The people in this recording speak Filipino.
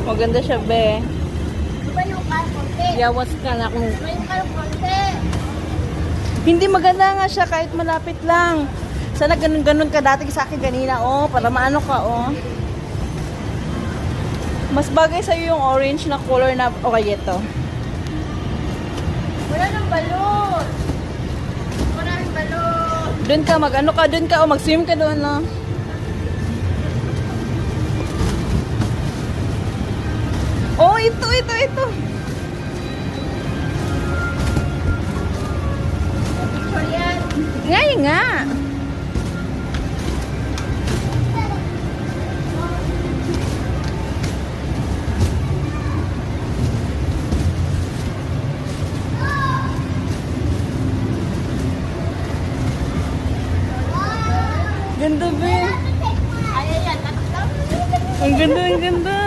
Maganda siya, be. Diba yung konti? Yawas ka na kung... Diba yung konti? Hindi maganda nga siya kahit malapit lang. Sana ganun-ganun ka dati sa akin kanina, oh. Para maano ka, oh. Mas bagay sa'yo yung orange na color na... Okay, ito. Wala nang balon. Wala nang balon. Doon ka, mag-ano ka, doon ka, oh. Mag-swim ka doon, no. Oh, ito. Picture yan. Ngayon nga. Ganda, be. Ayan yan. Ang ganda.